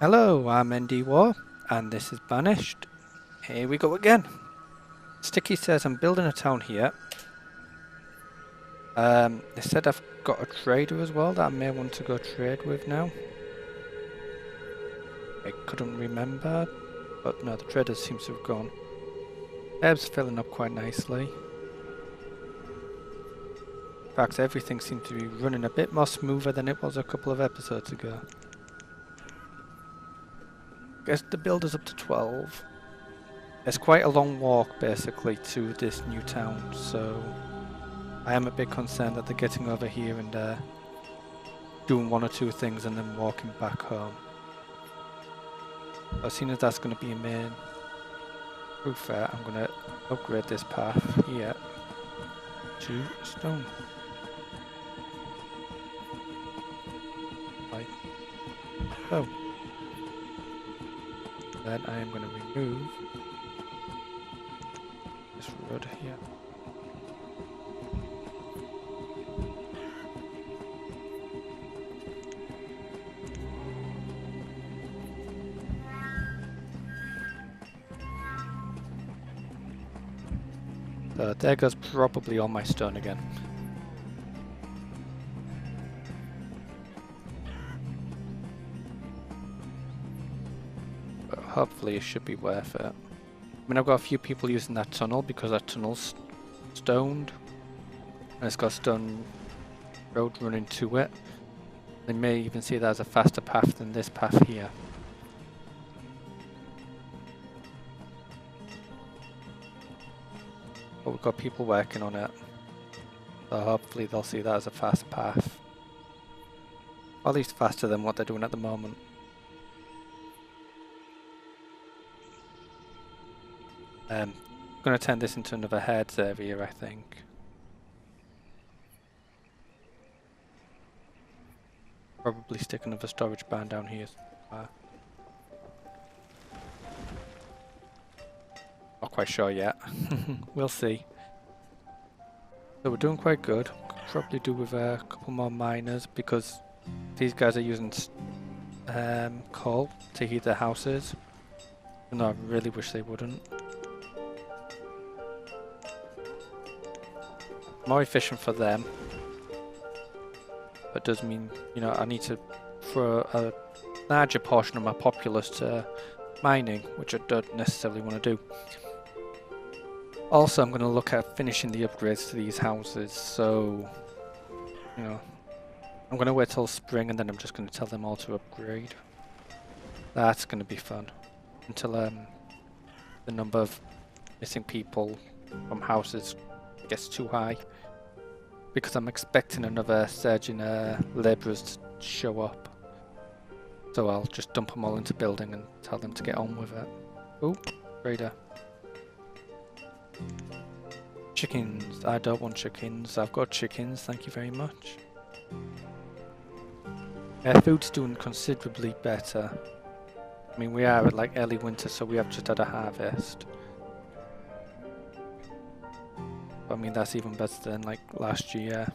Hello, I'm ND War, and this is Banished. Here we go again. Sticky says I'm building a town here. They said I've got a trader as well that I may want to go trade with now. I couldn't remember, but no, the trader seems to have gone. Herb's filling up quite nicely. In fact, everything seems to be running a bit more smoother than it was a couple of episodes ago. Guess the build is up to 12. It's quite a long walk basically to this new town, so I am a bit concerned that they're getting over here and doing one or two things and then walking back home. As soon as that's going to be a main thoroughfare, I'm going to upgrade this path here to stone. Like so. Then I am going to remove this road here. So there goes probably all my stone again. But hopefully it should be worth it. I mean, I've got a few people using that tunnel because that tunnel's stoned. And it's got a stone road running to it. They may even see that as a faster path than this path here. But we've got people working on it. So hopefully they'll see that as a fast path. Or at least faster than what they're doing at the moment. I'm going to turn this into another heads area, I think. Probably stick another storage barn down here somewhere. Not quite sure yet. We'll see. So we're doing quite good. Could probably do with a couple more miners because these guys are using coal to heat their houses. And I really wish they wouldn't. More efficient for them. But does mean, you know, I need to throw a larger portion of my populace to mining, which I don't necessarily want to do. Also, I'm going to look at finishing the upgrades to these houses, so, you know, I'm going to wait till spring and then I'm just going to tell them all to upgrade. That's going to be fun. Until the number of missing people from houses gets too high. Because I'm expecting another surge in labourers to show up. So I'll just dump them all into building and tell them to get on with it. Oh, trader. Chickens. I don't want chickens. I've got chickens, thank you very much. Food's doing considerably better. I mean, we are at like early winter, so we have just had a harvest. I mean, that's even better than like last year.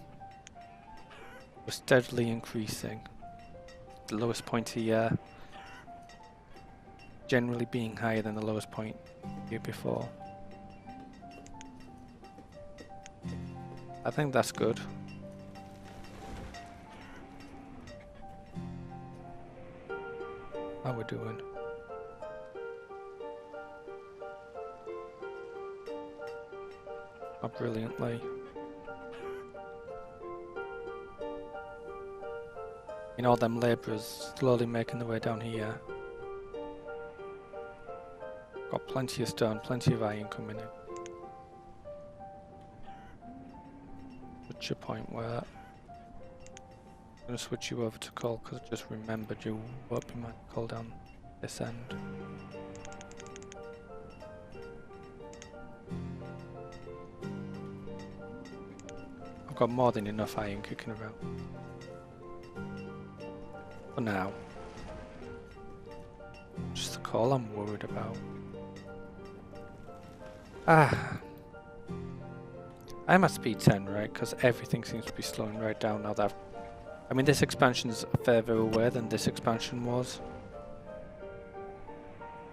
We're steadily increasing. The lowest point of the year generally being higher than the lowest point the year before. I think that's good. How we're doing? Not brilliantly. You know, all them labourers slowly making their way down here. Got plenty of stone, plenty of iron coming in. Such a point where I'm going to switch you over to coal because I just remembered you won't be my coal down this end. I've got more than enough iron kicking around. For now. Just the coal I'm worried about. I'm at speed 10, right? Because everything seems to be slowing right down now that I mean, this expansion's further away than this expansion was.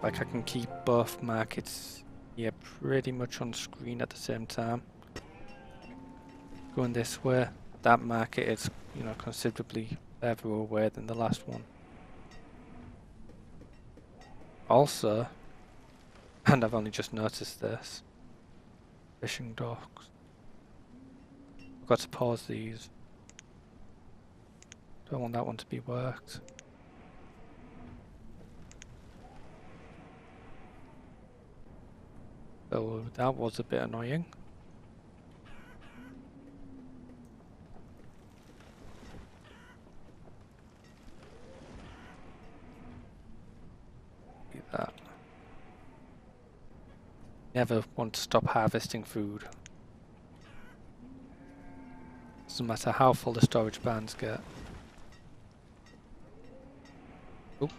Like I can keep both markets here pretty much on screen at the same time. Going this way, that market is, you know, considerably further away than the last one. Also, and I've only just noticed this, fishing docks. I've got to pause these. Don't want that one to be worked. So that was a bit annoying. Do that. Never want to stop harvesting food. Doesn't matter how full the storage barns get. Oop.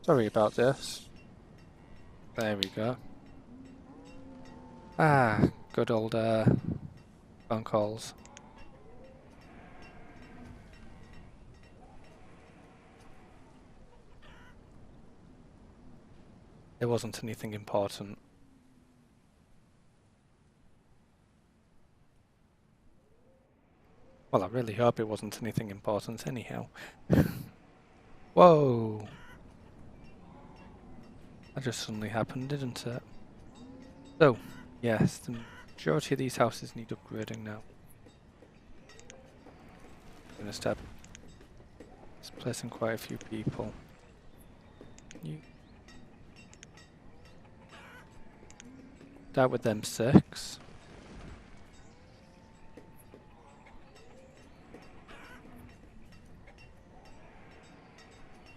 Sorry about this. There we go. Ah, good old phone calls. There wasn't anything important. Well, I really hope it wasn't anything important anyhow. Whoa! That just suddenly happened, didn't it? So, yes, the majority of these houses need upgrading now. I'm gonna start displacing quite a few people. You start with them 6.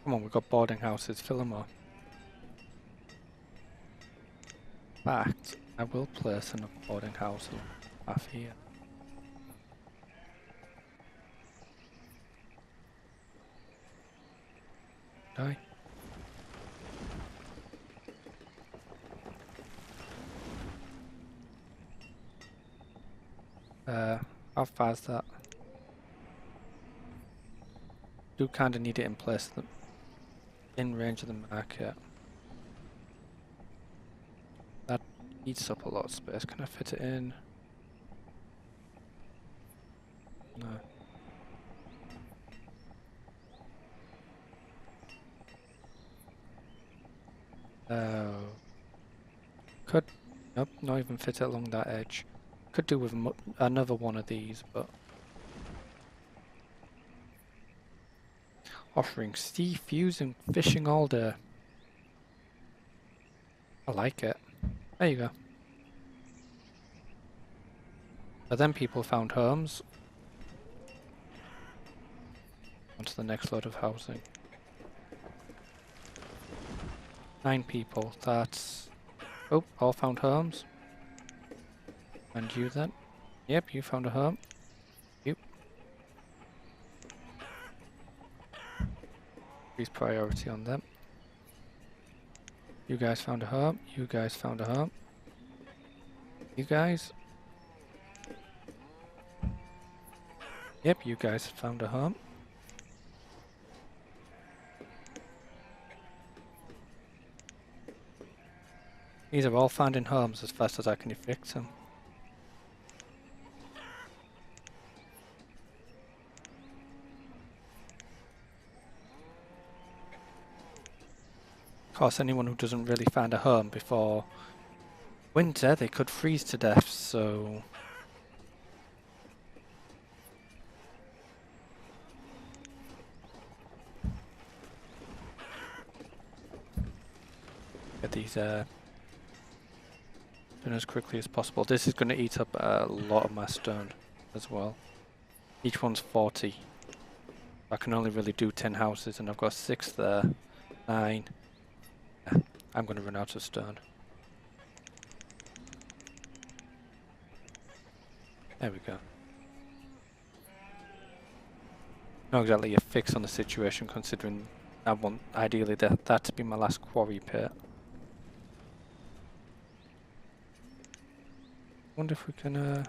Come on, we've got boarding houses, fill them up. In fact, I will place another boarding house half here. Die. How far is that? Do kinda need it in place in range of the market. That eats up a lot of space. Can I fit it in? No. Oh. Could, nope, not even fit it along that edge. Could do with another one of these, but offering sea fusing fishing all day. I like it. There you go. But then people found homes. On to the next load of housing. 9 people, that's... Oh, all found homes. And you then? Yep, you found a home. You. Increase priority on them. You guys found a home. You guys found a home. You guys. Yep, you guys found a home. These are all finding homes as fast as I can evict them. Of course, anyone who doesn't really find a home before winter, they could freeze to death, so... Get these done as quickly as possible. This is going to eat up a lot of my stone as well. Each one's 40. I can only really do 10 houses and I've got 6 there. 9. Yeah, I'm going to run out of stone. There we go. Not exactly a fix on the situation considering I want ideally that to be my last quarry pit. Wonder if we can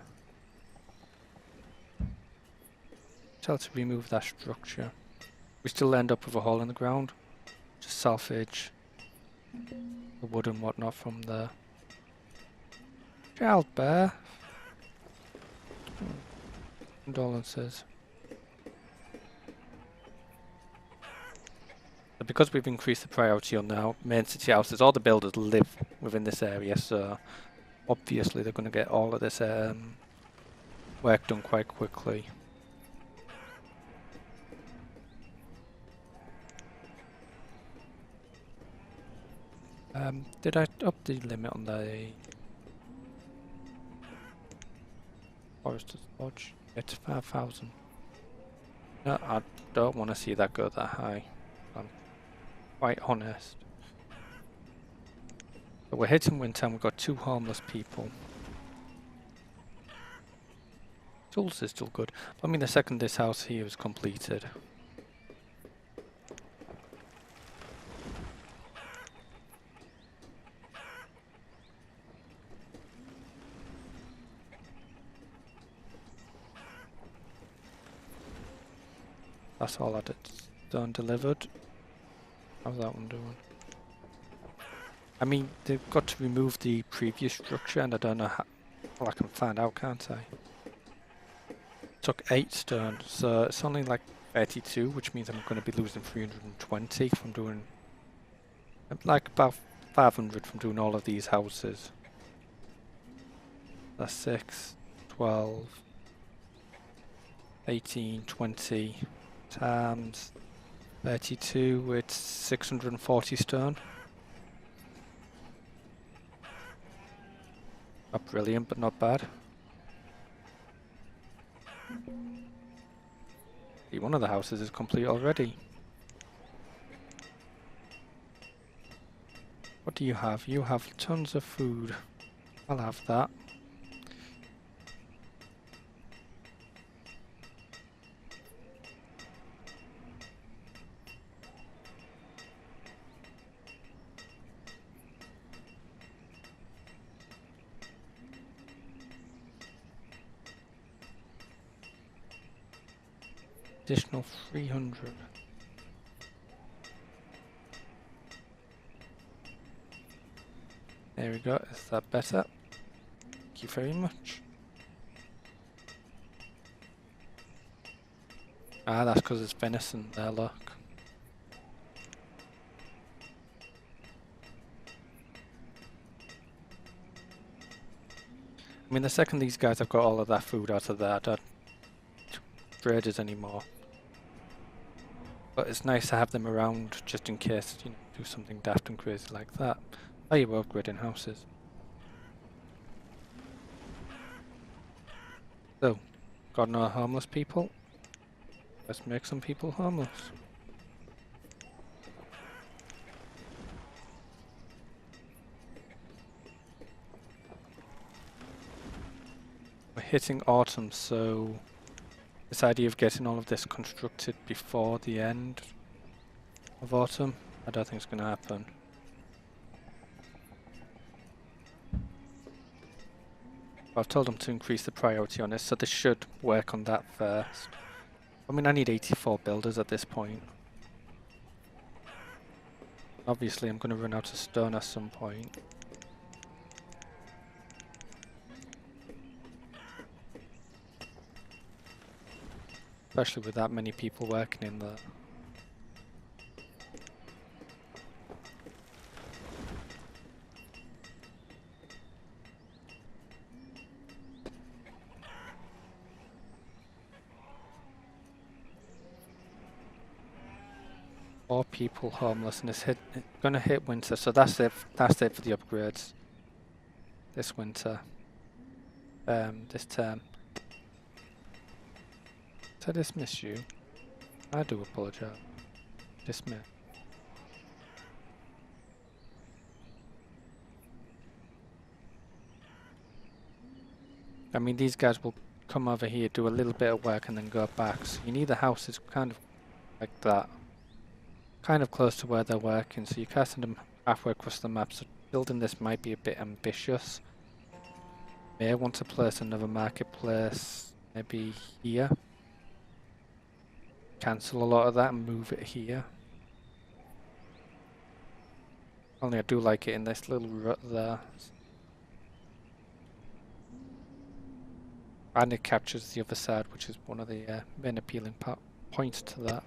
tell to remove that structure. We still end up with a hole in the ground. Just salvage the wood and whatnot from there. Child bear. Condolences. But because we've increased the priority on now main city houses, all the builders live within this area, so obviously they're going to get all of this work done quite quickly. Did I up the limit on the Forester's Lodge? It's 5,000. No, I don't want to see that go that high. I'm quite honest. But we're hitting winter and we've got 2 homeless people. Tools is still good. I mean, the second this house here is completed. That's all that it's done delivered. How's that one doing? I mean, they've got to remove the previous structure and I don't know how. Well, I can find out, can't I? Took 8 stone, so it's only like 32, which means I'm going to be losing 320 from doing, like about 500 from doing all of these houses. That's 6, 12, 18, 20 times 32, it's 640 stone. Not brilliant, but not bad. See, one of the houses is complete already. What do you have? You have tons of food. I'll have that. Additional 300. There we go, is that better? Thank you very much. Ah, that's because it's venison there, look. I mean, the second these guys have got all of that food out of there, I don't traders anymore. But it's nice to have them around just in case, you know, do something daft and crazy like that. Oh, you were upgrading houses. So, got no homeless people? Let's make some people homeless. We're hitting autumn, so this idea of getting all of this constructed before the end of autumn, I don't think it's going to happen. I've told them to increase the priority on this, so they should work on that first. I mean, I need 84 builders at this point. Obviously, I'm going to run out of stone at some point. Especially with that many people working in there. More people homeless, and it's gonna hit winter, so that's it. That's it for the upgrades this winter. This term. Did I dismiss you? I do apologize. Dismiss. I mean, these guys will come over here, do a little bit of work, and then go back. So you need the houses kind of like that. Kind of close to where they're working, so you're casting them halfway across the map, so building this might be a bit ambitious. May want to place another marketplace, maybe here. cancel a lot of that and move it here. Only I do like it in this little rut there. And it captures the other side, which is one of the main appealing points to that.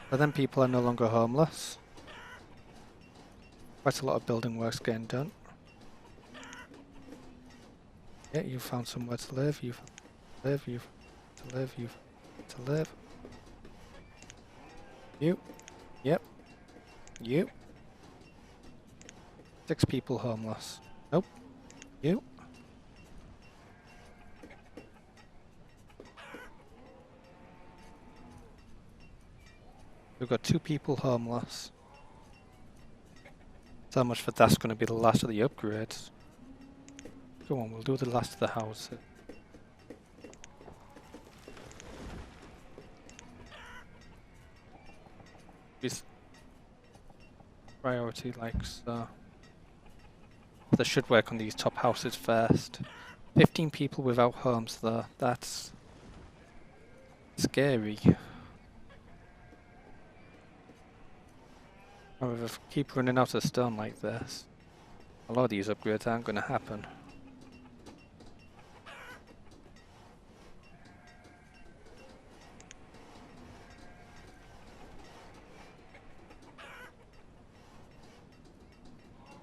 But then people are no longer homeless. Quite a lot of building work's getting done. Yeah, you found somewhere to live, you've live, you've to live, you've to live. You. Yep. You. 6 people homeless. Nope. You. We've got 2 people homeless. So much for that's going to be the last of the upgrades. Go on, we'll do the last of the houses. This priority like so. They should work on these top houses first. 15 people without homes though, that's scary. However, if we keep running out of stone like this, a lot of these upgrades aren't going to happen.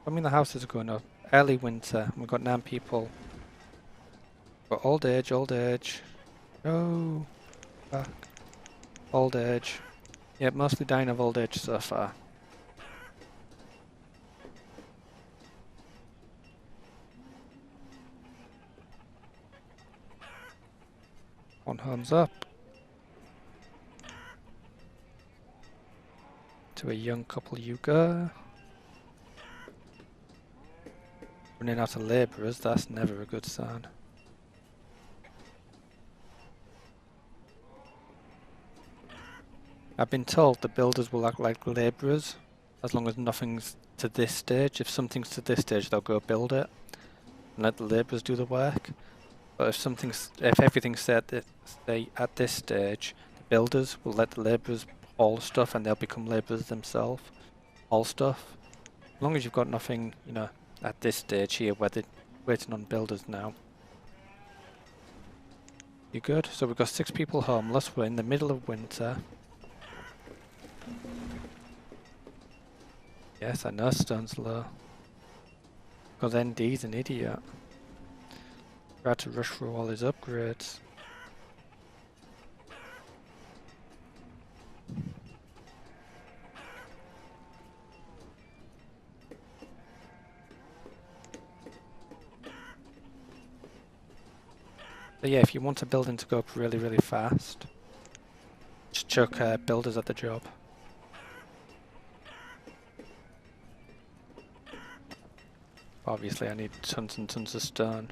I mean, the houses are going up. Early winter, we've got 9 people. Got old age, old age. No. Back. Old age. Yep, mostly dying of old age so far. One home's up. To a young couple you go. Running out of labourers, that's never a good sign. I've been told the builders will act like labourers as long as nothing's to this stage. If something's to this stage, they'll go build it and let the labourers do the work. But if everything's set at this stage, the builders will let the labourers haul stuff and they'll become labourers themselves. Haul stuff. As long as you've got nothing, you know, at this stage here where they're waiting on builders now. You good? So we've got 6 people homeless, we're in the middle of winter. Yes, I know stone's low. Because ND's an idiot. Tried to rush through all his upgrades. But yeah, if you want a building to go up really, really fast, just chuck builders at the job. Obviously I need tons and tons of stone.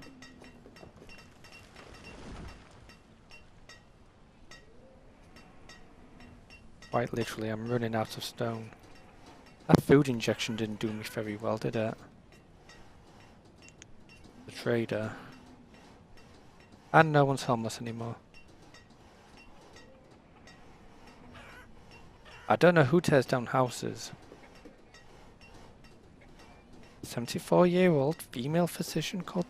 Quite literally, I'm running out of stone. That food injection didn't do me very well, did it? The trader. And no one's homeless anymore. I don't know who tears down houses. 74-year-old female physician called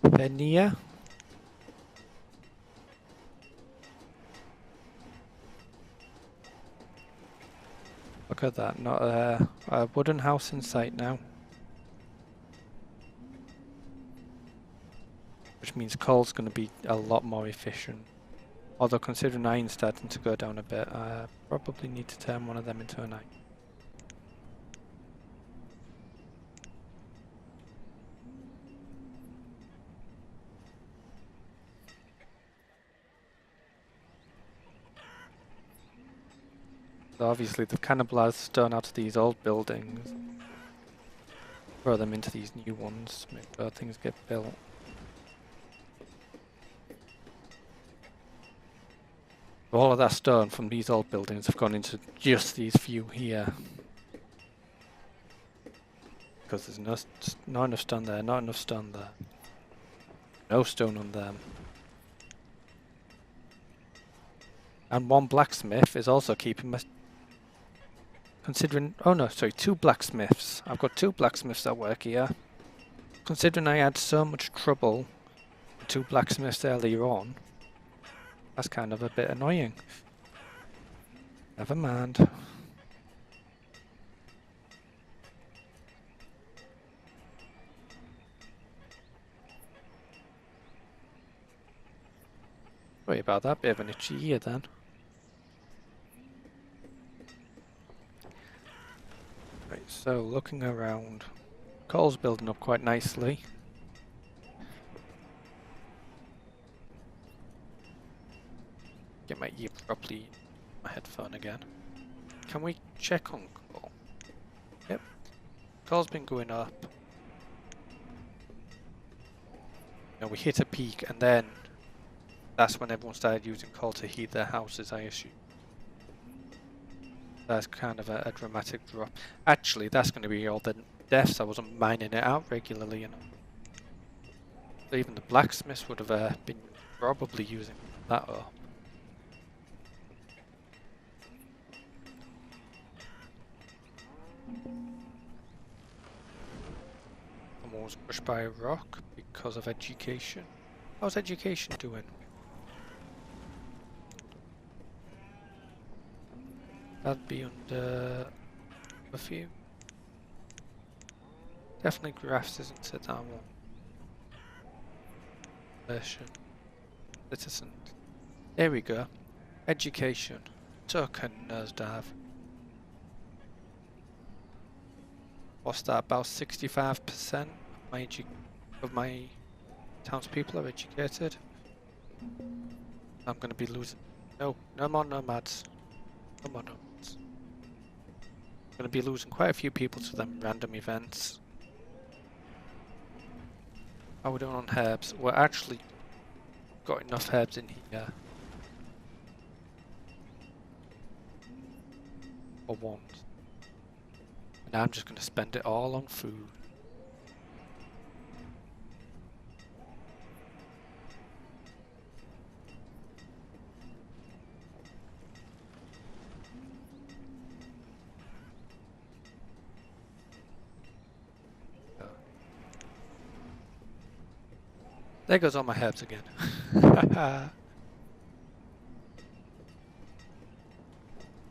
Venia. Look at that, not a wooden house in sight now. Which means coal's going to be a lot more efficient. Although considering iron's starting to go down a bit, I probably need to turn one of them into an iron. So obviously they've cannibalized stone out of these old buildings. Throw them into these new ones to make sure things get built. All of that stone from these old buildings have gone into just these few here. Because there's not enough stone there, not enough stone there. No stone on them. And one blacksmith is also keeping my... Considering... Oh no, sorry, two blacksmiths. I've got two blacksmiths that work here. Considering I had so much trouble with two blacksmiths earlier on, that's kind of a bit annoying. Never mind. Sorry about that, bit of an itchy ear then. Right, so looking around, coal's building up quite nicely. Get my ear properly, my headphone again. Can we check on coal? Yep, coal's been going up. Now we hit a peak and then that's when everyone started using coal to heat their houses, I assume. That's kind of a dramatic drop. Actually, that's going to be all the deaths. I wasn't mining it out regularly, you know. So even the blacksmiths would have been probably using that up. Someone was pushed by a rock because of education. How's education doing? That'd be under a few. Definitely graphs, isn't it, that one? Version. Citizen. There we go. Education. Token nosedive. What's that? About 65% of my townspeople are educated. I'm going to be losing. No, no more nomads. No more nomads. I'm going to be losing quite a few people to them random events. How are we doing on herbs? We're actually got enough herbs in here. For once. And I'm just going to spend it all on food. There goes all my herbs again.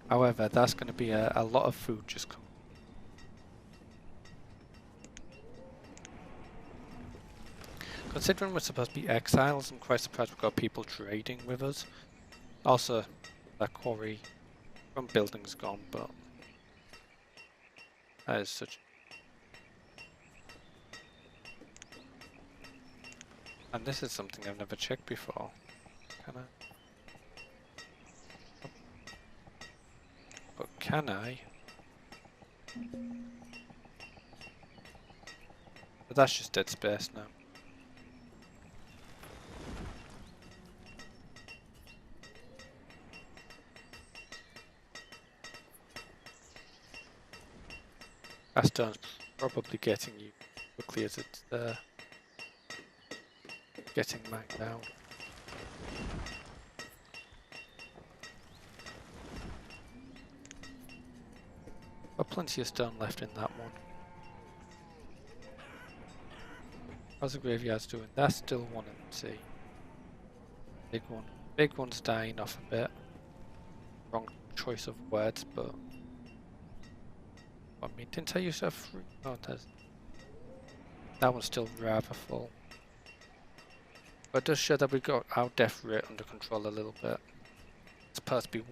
However, that's going to be a lot of food just come. Considering we're supposed to be exiles, I'm quite surprised we've got people trading with us. Also, that quarry from building's gone, but that is such... And this is something I've never checked before. Can I? But can I? But that's just dead space now. That stone's probably getting you quickly as it's getting mined out. Got plenty of stone left in that one. How's the graveyard's doing? That's still one and see. Big one. Big one's dying off a bit. Wrong choice of words, but I mean, didn't I use a free? Oh, there's that one's still rather full. But it does show that we got our death rate under control a little bit. It's supposed to be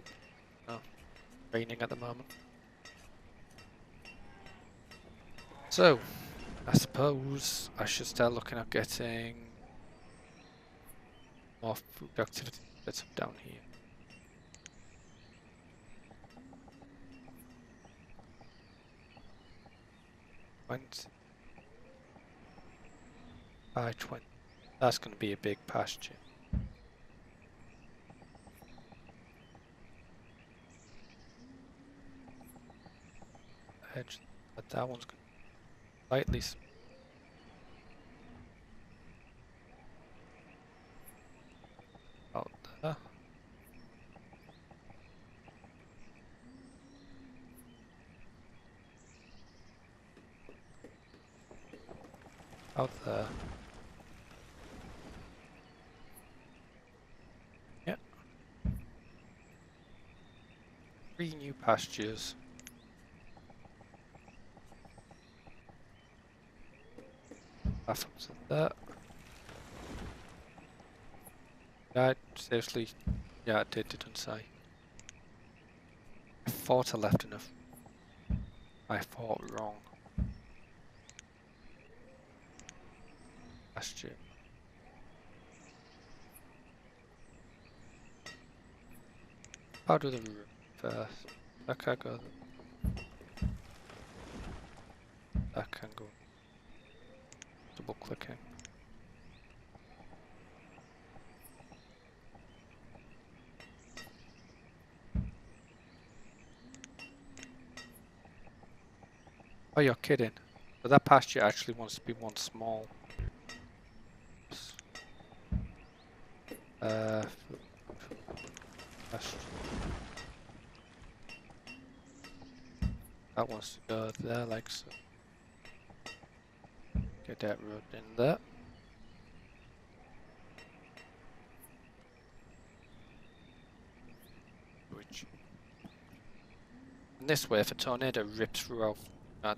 raining at the moment. So, I suppose I should start looking at getting more food activity bits up down here. By 20. That's going to be a big pasture. Edge, but that one's going to slightly. Out there. out there. Yep. 3 new pastures. Bathrooms in there. Yeah, seriously, yeah, it didn't say. I thought I left enough. I thought wrong. Pasture. I'll do the roof first. That can go. That can go. Double clicking. Oh, you're kidding. But that pasture actually wants to be one small. Pasture. That wants to go there like so. Get that road in there. And this way, if a tornado rips through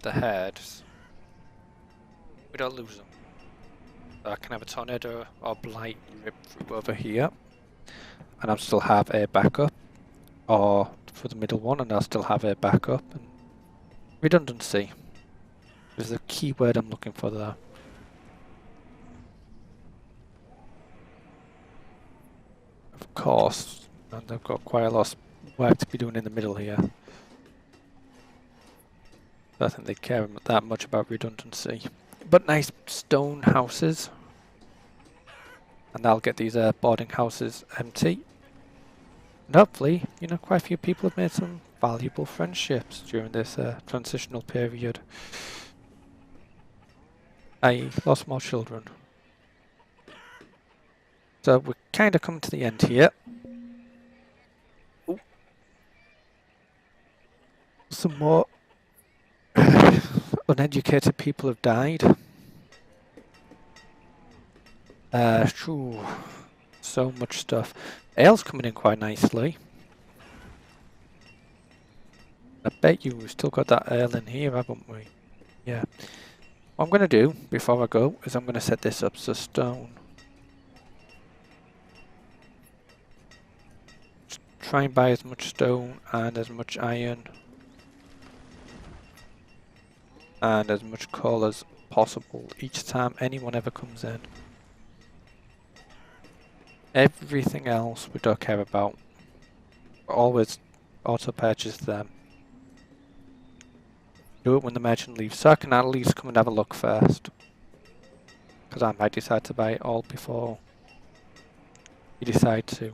the heads, we don't lose them. So I can have a tornado or blight rip through over here, and I'll still have a backup, or for the middle one, and I'll still have a backup. And redundancy is the key word I'm looking for there. Of course, and they've got quite a lot of work to be doing in the middle here. I don't think they care that much about redundancy. But nice stone houses. And that'll get these boarding houses empty. And hopefully, you know, quite a few people have made some valuable friendships during this transitional period. I lost more children. So we're kind of coming to the end here. Ooh. Some more uneducated people have died. So much stuff. Ale's coming in quite nicely. I bet you we've still got that ale in here, haven't we? Yeah. What I'm going to do before I go is I'm going to set this up so stone. Just try and buy as much stone and as much iron and as much coal as possible each time anyone ever comes in. Everything else we don't care about. Always auto purchase them. Do it when the merchant leaves, so I can at least come and have a look first. Because I might decide to buy it all before you decide to.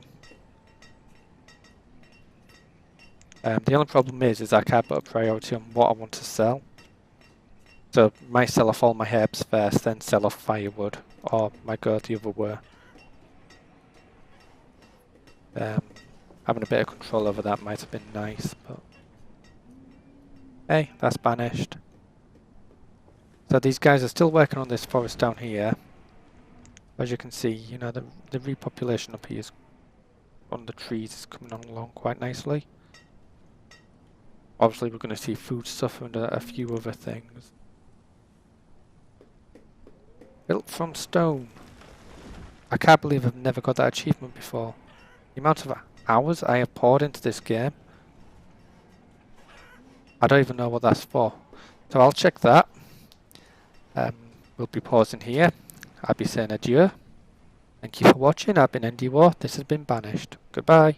The only problem is I can't put a priority on what I want to sell. So I might sell off all my herbs first, then sell off firewood, or might go the other way. Having a bit of control over that might have been nice, but hey, that's banished. So these guys are still working on this forest down here. As you can see, you know, the repopulation up here is on the trees is coming on along quite nicely. Obviously we're going to see food stuff and a few other things. Built from stone. I can't believe I've never got that achievement before. The amount of hours I have poured into this game. I don't even know what that's for. So I'll check that. We'll be pausing here. I'll be saying adieu. Thank you for watching. I've been ND War. This has been Banished. Goodbye.